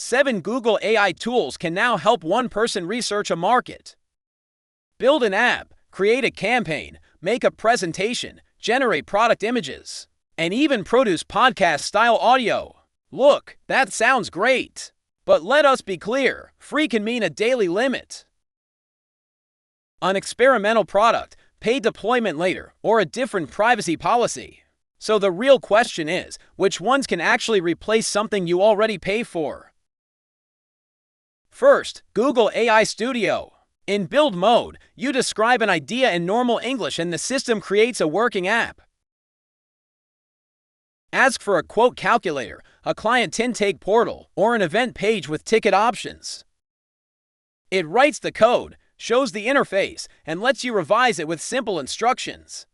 7 Google AI tools can now help one person research a market. Build an app, create a campaign, make a presentation, generate product images, and even produce podcast-style audio. Look, that sounds great. But let us be clear, free can mean a daily limit. An experimental product, paid deployment later, or a different privacy policy. So the real question is, which ones can actually replace something you already pay for? First, Google AI Studio. In build mode, you describe an idea in normal English and the system creates a working app. Ask for a quote calculator, a client intake portal, or an event page with ticket options. It writes the code, shows the interface, and lets you revise it with simple instructions.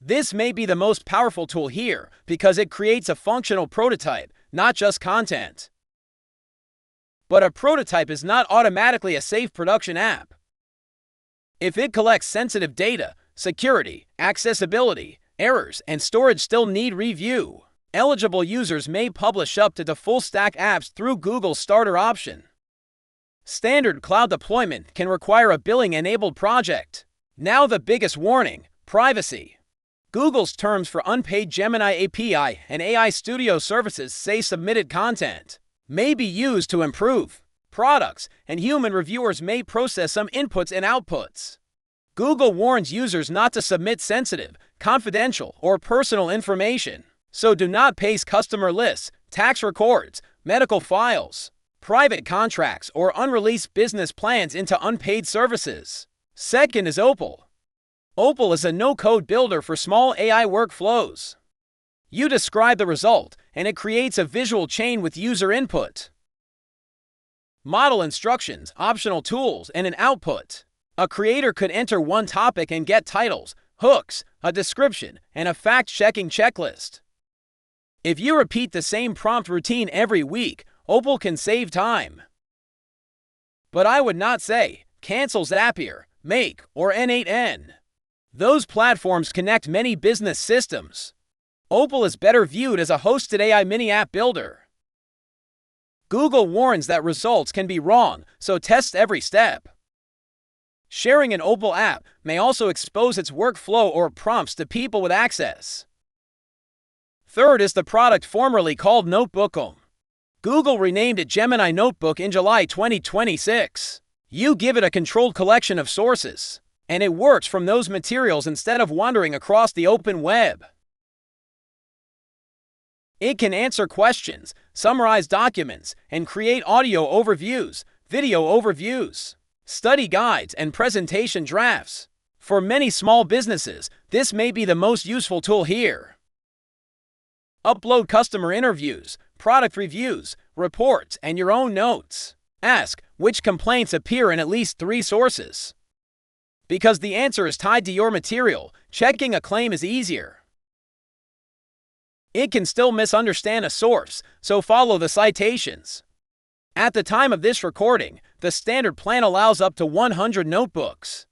This may be the most powerful tool here because it creates a functional prototype, not just content. But a prototype is not automatically a safe production app. If it collects sensitive data, security, accessibility, errors, and storage still need review. Eligible users may publish up to the full-stack apps through Google's starter option. Standard cloud deployment can require a billing-enabled project. Now the biggest warning, privacy. Google's terms for unpaid Gemini API and AI Studio services say submitted content may be used to improve products, and human reviewers may process some inputs and outputs. Google warns users not to submit sensitive, confidential, or personal information, so do not paste customer lists, tax records, medical files, private contracts, or unreleased business plans into unpaid services. Second is Opal. Opal is a no-code builder for small AI workflows. You describe the result, and it creates a visual chain with user input, model instructions, optional tools, and an output. A creator could enter one topic and get titles, hooks, a description, and a fact-checking checklist. If you repeat the same prompt routine every week, Opal can save time. But I would not say, cancel Zapier, Make, or N8N. Those platforms connect many business systems. Opal is better viewed as a hosted AI mini app builder. Google warns that results can be wrong, so test every step. Sharing an Opal app may also expose its workflow or prompts to people with access. Third is the product formerly called NotebookLM. Google renamed it Gemini Notebook in July 2026. You give it a controlled collection of sources, and it works from those materials instead of wandering across the open web. It can answer questions, summarize documents, and create audio overviews, video overviews, study guides, and presentation drafts. For many small businesses, this may be the most useful tool here. Upload customer interviews, product reviews, reports, and your own notes. Ask which complaints appear in at least 3 sources. Because the answer is tied to your material, checking a claim is easier. It can still misunderstand a source, so follow the citations. At the time of this recording, the standard plan allows up to 100 notebooks.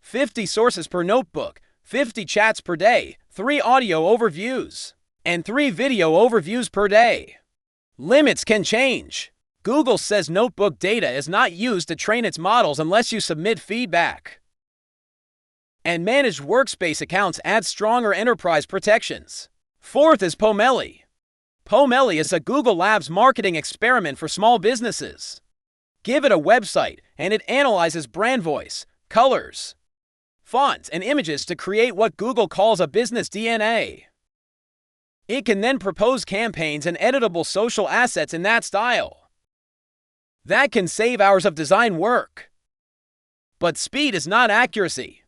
50 sources per notebook, 50 chats per day, 3 audio overviews, and 3 video overviews per day. Limits can change. Google says notebook data is not used to train its models unless you submit feedback. And managed workspace accounts add stronger enterprise protections. Fourth is Pomelli. Pomelli is a Google Labs marketing experiment for small businesses. Give it a website, and it analyzes brand voice, colors, fonts, and images to create what Google calls a business DNA. It can then propose campaigns and editable social assets in that style. That can save hours of design work. But speed is not accuracy.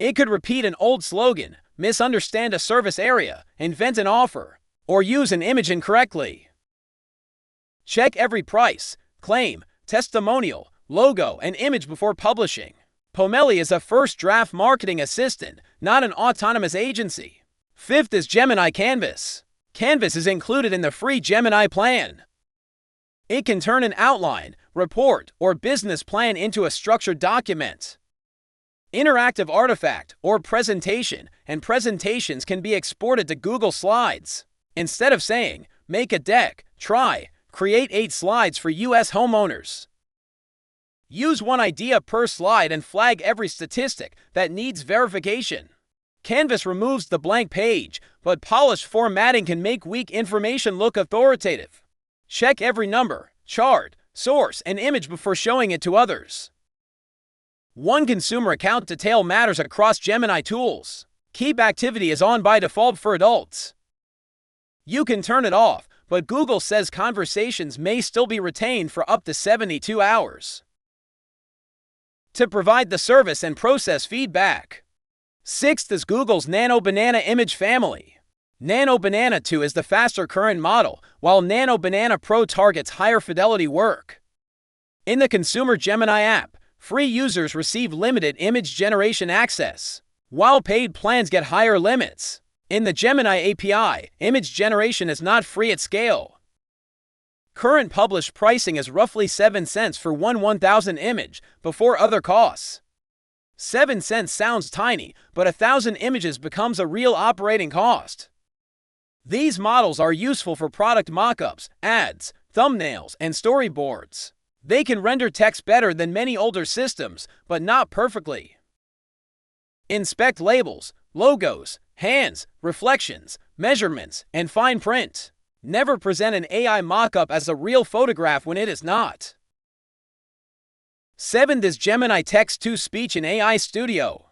It could repeat an old slogan, misunderstand a service area, invent an offer, or use an image incorrectly. Check every price, claim, testimonial, logo, and image before publishing. Pomelli is a first draft marketing assistant, not an autonomous agency. Fifth is Gemini Canvas. Canvas is included in the free Gemini plan. It can turn an outline, report, or business plan into a structured document. Interactive artifact or presentation, and presentations can be exported to Google Slides. Instead of saying, Make a deck. Create 8 slides for US homeowners. Use one idea per slide and flag every statistic that needs verification. Canvas removes the blank page, but polished formatting can make weak information look authoritative. Check every number, chart, source, and image before showing it to others. One consumer account detail matters across Gemini tools. Keep activity as on by default for adults. You can turn it off, but Google says conversations may still be retained for up to 72 hours. To provide the service and process feedback. Sixth is Google's Nano Banana image family. Nano Banana 2 is the faster current model, while Nano Banana Pro targets higher fidelity work. In the consumer Gemini app, free users receive limited image generation access, while paid plans get higher limits. In the Gemini API, image generation is not free at scale. Current published pricing is roughly 7 cents for one 1,000 image, before other costs. 7 cents sounds tiny, but 1,000 images becomes a real operating cost. These models are useful for product mockups, ads, thumbnails, and storyboards. They can render text better than many older systems, but not perfectly. Inspect labels, logos, hands, reflections, measurements, and fine print. Never present an AI mockup as a real photograph when it is not. 7th is Gemini Text-to-Speech in AI Studio.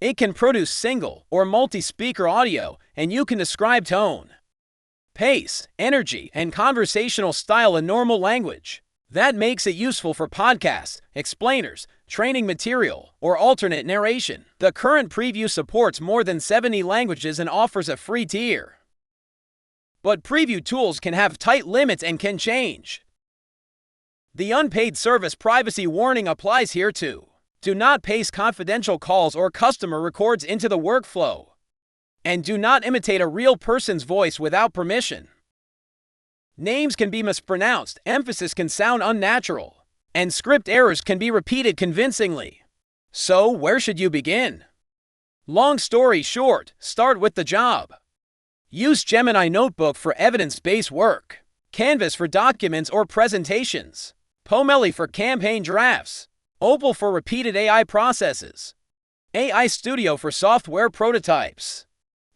It can produce single or multi-speaker audio, and you can describe tone, pace, energy, and conversational style in normal language. That makes it useful for podcasts, explainers, training material, or alternate narration. The current preview supports more than 70 languages and offers a free tier. But preview tools can have tight limits and can change. The unpaid service privacy warning applies here too. Do not paste confidential calls or customer records into the workflow. And do not imitate a real person's voice without permission. Names can be mispronounced, emphasis can sound unnatural, and script errors can be repeated convincingly. So, where should you begin? Long story short, start with the job. Use Gemini Notebook for evidence-based work, Canvas for documents or presentations, Pomelli for campaign drafts, Opal for repeated AI processes, AI Studio for software prototypes,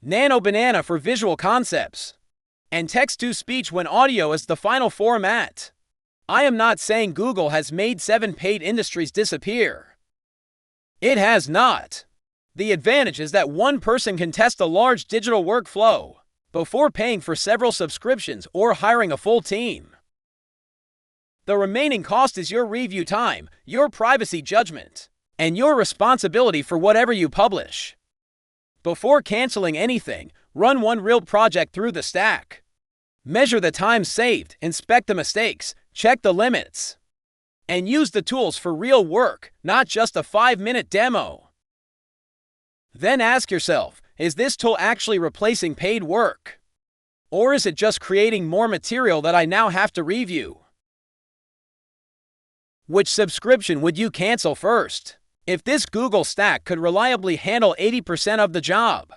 Nano Banana for visual concepts, and text-to-speech when audio is the final format. I am not saying Google has made 7 paid industries disappear. It has not. The advantage is that one person can test a large digital workflow before paying for several subscriptions or hiring a full team. The remaining cost is your review time, your privacy judgment, and your responsibility for whatever you publish. Before canceling anything, run one real project through the stack. Measure the time saved, inspect the mistakes, check the limits, and use the tools for real work, not just a 5-minute demo. Then ask yourself, is this tool actually replacing paid work? Or is it just creating more material that I now have to review? Which subscription would you cancel first? If this Google stack could reliably handle 80% of the job,